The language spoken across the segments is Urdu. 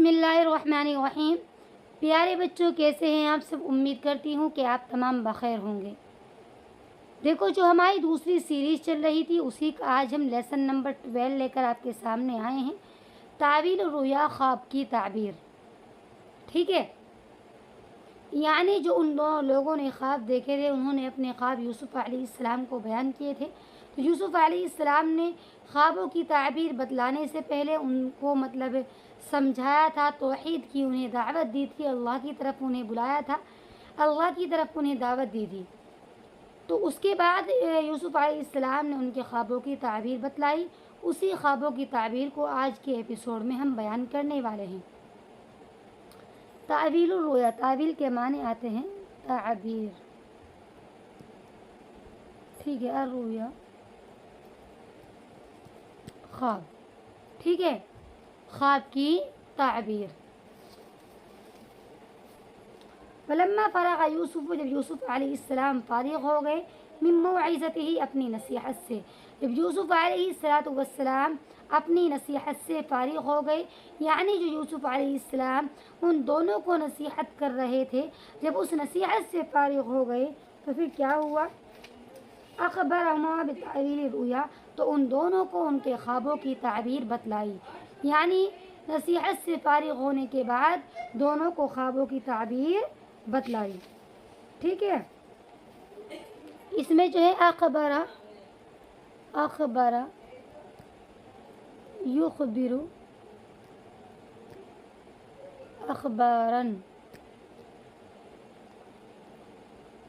بسم اللہ الرحمن الرحیم۔ پیارے بچوں، کیسے ہیں آپ سب؟ امید کرتی ہوں کہ آپ تمام بخیر ہوں گے۔ دیکھو، جو ہماری دوسری سیریز چل رہی تھی اسی کا آج ہم لیسن نمبر 12 لے کر آپ کے سامنے آئے ہیں، تعویل الرؤیا، خواب کی تعبیر۔ ٹھیک ہے، یعنی جو ان دونوں لوگوں نے خواب دیکھے تھے انہوں نے اپنے خواب یوسف علیہ السلام کو بیان کیے تھے، تو یوسف علیہ السلام نے خوابوں کی تعبیر بتلانے سے پہلے ان کو سمجھایا تھا، توحید کی انہیں دعوت دی تھی، اللہ کی طرف انہیں بلایا تھا، اللہ کی طرف انہیں دعوت دی تھی۔ تو اس کے بعد یوسف علیہ السلام نے ان کے خوابوں کی تعبیر بتلائی۔ اسی خوابوں کی تعبیر کو آج کے ایپیسوڈ میں ہم بیان کرنے والے ہیں۔ تعویل الرؤیا، تعویل کے معنی آتے ہیں تعبیر۔ ٹھیک ہے، الرؤیا خواب، ٹھیک ہے، خواب کی تعبیر۔ فلما فرغ یوسف، جب یوسف علیہ السلام فارغ ہو گئے، من موعظتہ، اپنی نصیحت سے، جب یوسف علیہ السلام اپنی نصیحت سے فارغ ہو گئے، یعنی جو یوسف علیہ السلام ان دونوں کو نصیحت کر رہے تھے، جب اس نصیحت سے فارغ ہو گئے تو پھر کیا ہوا؟ اخبرہما بتعویل الرؤیا، تو ان دونوں کو ان کے خوابوں کی تعبیر بتلائی، یعنی نصیحت سے فارغ ہونے کے بعد دونوں کو خوابوں کی تعبیر بتلائی۔ ٹھیک ہے، اس میں جو ہے اخبر یخبر اخبارن،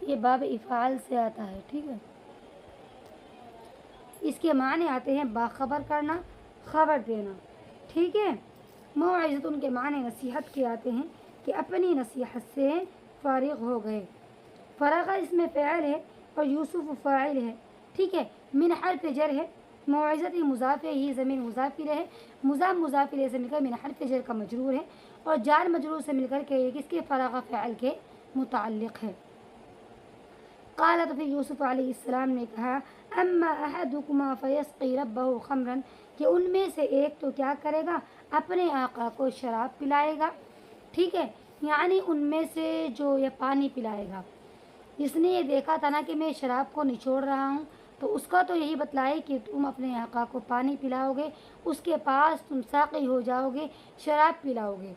یہ باب افعال سے آتا ہے۔ ٹھیک ہے، اس کے معنی آتے ہیں باخبر کرنا، خبر دینا۔ ٹھیک ہے، موعظت ان کے معنی نصیحت کے آتے ہیں کہ اپنی نصیحت سے فارغ ہو گئے۔ فرغ اس میں فعل ہے اور یوسف فاعل ہے۔ ٹھیک ہے، من حرف جر ہے، موعظت مضاف ہی، ضمیر مضاف الیہ ہے، مضاف الیہ سے مل کر من حرف جر کا مجرور ہے، اور جار مجرور سے مل کر کے یہ کس کے؟ فرغ فعل کے متعلق ہے۔ قال، تو پھر یوسف علیہ السلام نے کہا، اما احدکما فیسقی ربہ خمرا، کہ ان میں سے ایک تو کیا کرے گا؟ اپنے آقا کو شراب پلائے گا۔ ٹھیک ہے، یعنی ان میں سے جو یہ پانی پلائے گا، جس نے یہ دیکھا تھا نا کہ میں شراب کو نچوڑ رہا ہوں، تو اس کا تو یہی بتلائے کہ تم اپنے آقا کو پانی پلاؤ گے، اس کے پاس تم ساقی ہو جاؤ گے، شراب پلاؤ گے۔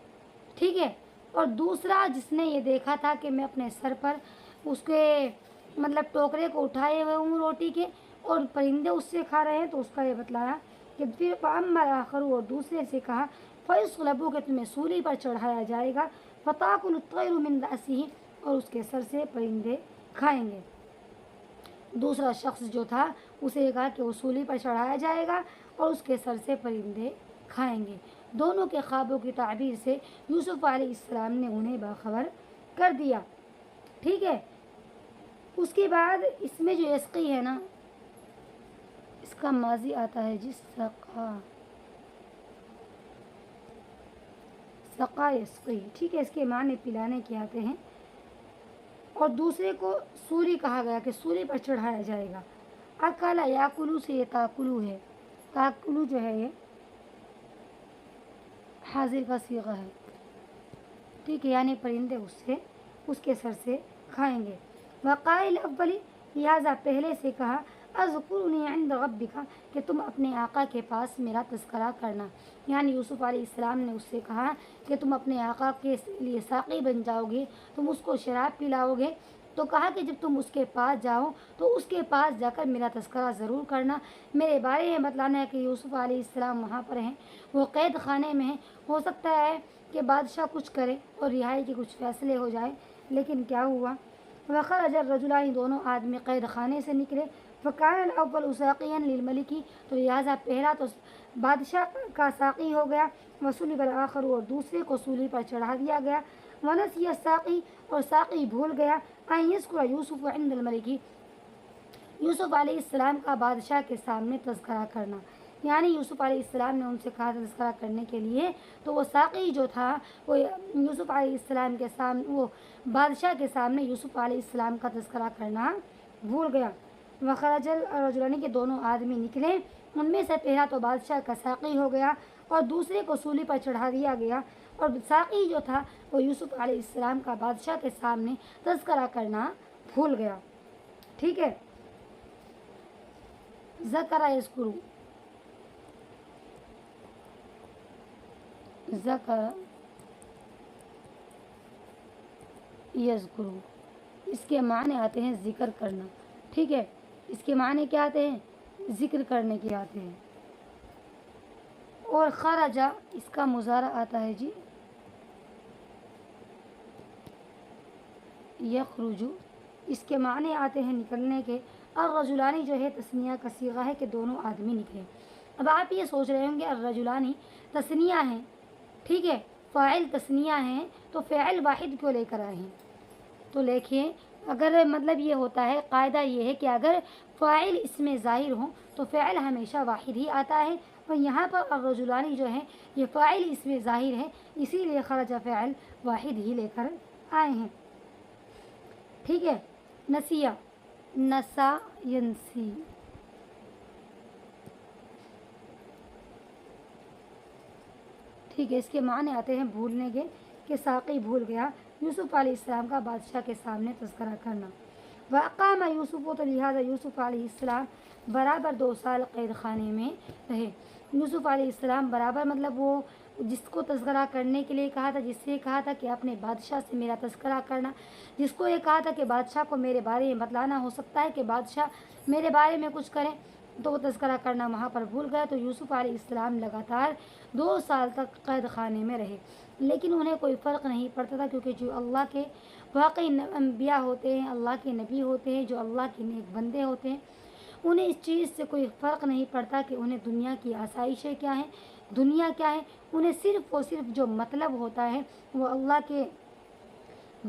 ٹھیک ہے، اور دوسرا جس نے یہ دیکھا تھا کہ میں اپنے سر پر اس کے ٹوکرے کو اٹھائے ہوئے ہوں روٹی کے، اور پرندے اس سے کھا رہے ہیں، تو اس کا یہ بتلایا کہ پھر فَأَمَّا الْآخَرُ، اور دوسرے سے کہا فَيُصْلَبُ، کہ تمہیں سولی پر چڑھایا جائے گا، فَتَأْكُلُ الطَّيْرُ مِنْ رَأْسِهِ، اور اس کے سر سے پرندے کھائیں گے۔ دوسرا شخص جو تھا اسے کہا کہ وہ سولی پر چڑھایا جائے گا اور اس کے سر سے پرندے کھائیں گے۔ دونوں کے خوابوں کی تعبیر سے یوسف علیہ السلام نے انہیں باخبر کر دیا۔ ٹھیک ہے، اس کے بعد اس میں جو یسقی ہے نا، اس کا ماضی آتا ہے جس سقا یسقی۔ ٹھیک ہے، اس کے معنی پلانے کے آتے ہیں، اور دوسرے کو سولی کہا گیا کہ سولی پر چڑھایا جائے گا۔ اکلا یاکلو سے یہ تاکلو ہے، تاکلو جو ہے یہ حاضر کا صیغہ ہے۔ ٹھیک ہے، یعنی پرندے اس کے سر سے کھائیں گے۔ وقائل اولی، لہٰذا پہلے سے کہا، اذکرنی عند ربک، کہ تم اپنے آقا کے پاس میرا تذکرہ کرنا، یعنی یوسف علیہ السلام نے اس سے کہا کہ تم اپنے آقا کے لیے ساقی بن جاؤ گے، تم اس کو شراب پلاؤ گے، تو کہا کہ جب تم اس کے پاس جاؤ تو اس کے پاس جا کر میرا تذکرہ ضرور کرنا، میرے بارے میں بتلانا ہے کہ یوسف علیہ السلام وہاں پر ہیں، وہ قید خانے میں ہیں، ہو سکتا ہے کہ بادشاہ کچھ کرے اور رہائی کے کچھ فیصلے ہو جائے۔ لیکن کیا ہوا؟ وخرج الرجلان، دونوں آدمی قید خانے سے نکلے، فکان الاول ساقیا للملک، تو لہٰذا پہلا تو بادشاہ کا ساقی ہو گیا، وصلب الآخر، اور دوسرے کو سولی پر چڑھا دیا گیا، ونسی الساقی، اور ساقی بھول گیا، ان یذکر یوسف عند الملک، یوسف علیہ السلام کا بادشاہ کے سامنے تذکرہ کرنا، یعنی یوسف علیہ السلام نے ان سے کہا تذکرہ کرنے کے لیے، تو وہ ساقی جو تھا وہ یوسف علیہ السلام کے سامنے، وہ بادشاہ کے سامنے یوسف علیہ السلام کا تذکرہ کرنا بھول گیا۔ وخرج الرجلان، کے دونوں آدمی نکلے، ان میں سے پہلا تو بادشاہ کا ساقی ہو گیا اور دوسرے کو سولی پر چڑھا دیا گیا، اور ساقی جو تھا وہ یوسف علیہ السلام کا بادشاہ کے سامنے تذکرہ کرنا بھول گیا. ٹھیک ہے. ذکر یذکر، ذکر یذکر، اس کے معنی آتے ہیں ذکر کرنا. ٹھیک ہے. اس کے معنی کیا آتے ہیں؟ ذکر کرنے کے آتے ہیں. اور خرجہ اس کا مضارع آتا ہے جی یخرج، اس کے معنی آتے ہیں نکلنے کے. الرجلانی جو ہے تثنیہ کا صیغہ ہے کہ دونوں آدمی نکلے. اب آپ یہ سوچ رہے ہوں گے الرجلانی تثنیہ ہیں، ٹھیک ہے، فاعل تثنیہ ہیں، تو فعل واحد کیوں لے کر آئے ہیں؟ تو دیکھیے اگر مطلب یہ ہوتا ہے، قاعدہ یہ ہے کہ اگر فاعل اس میں ظاہر ہوں تو فعل ہمیشہ واحد ہی آتا ہے. اور یہاں پر الرجلانی جو ہے یہ فاعل اس میں ظاہر ہے، اسی لیے خرج فعل واحد ہی لے کر آئے ہیں. ٹھیک ہے. نسیہ، نسا ینسی، ٹھیک ہے، اس کے معنی آتے ہیں بھولنے کے، کہ ساقی بھول گیا یوسف علیہ السلام کا بادشاہ کے سامنے تذکرہ کرنا. وَأَقَامَ یوسف، تو لہٰذا یوسف علیہ السلام برابر 2 سال قید خانے میں رہے. یوسف علیہ السلام برابر مطلب وہ جس کو تذکرہ کرنے کے لیے کہا تھا، جس سے کہا تھا کہ اپنے بادشاہ سے میرا تذکرہ کرنا، جس کو یہ کہا تھا کہ بادشاہ کو میرے بارے میں بتلانا، ہو سکتا ہے کہ بادشاہ میرے بارے میں کچھ کریں، تو وہ تذکرہ کرنا وہاں پر بھول گیا. تو یوسف علیہ السلام لگاتار 2 سال تک قید خانے میں رہے، لیکن انہیں کوئی فرق نہیں پڑتا تھا، کیونکہ جو اللہ کے واقعی انبیاء ہوتے ہیں، اللہ کے نبی ہوتے ہیں، جو اللہ کے نیک بندے ہوتے ہیں، انہیں اس چیز سے کوئی فرق نہیں پڑتا کہ انہیں دنیا کی آسائشیں کیا ہیں، دنیا کیا ہے. انہیں صرف اور صرف جو مطلب ہوتا ہے وہ اللہ کے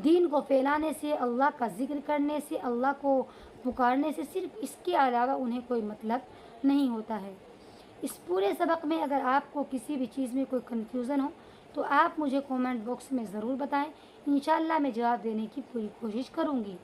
دین کو پھیلانے سے، اللہ کا ذکر کرنے سے، اللہ کو پکارنے سے، صرف اس کے علاوہ انہیں کوئی مطلب نہیں ہوتا ہے. اس پورے سبق میں اگر آپ کو کسی بھی چیز میں کوئی کنفیوژن ہو تو آپ مجھے کومنٹ باکس میں ضرور بتائیں. انشاءاللہ میں جواب دینے کی پوری کوشش کروں گی.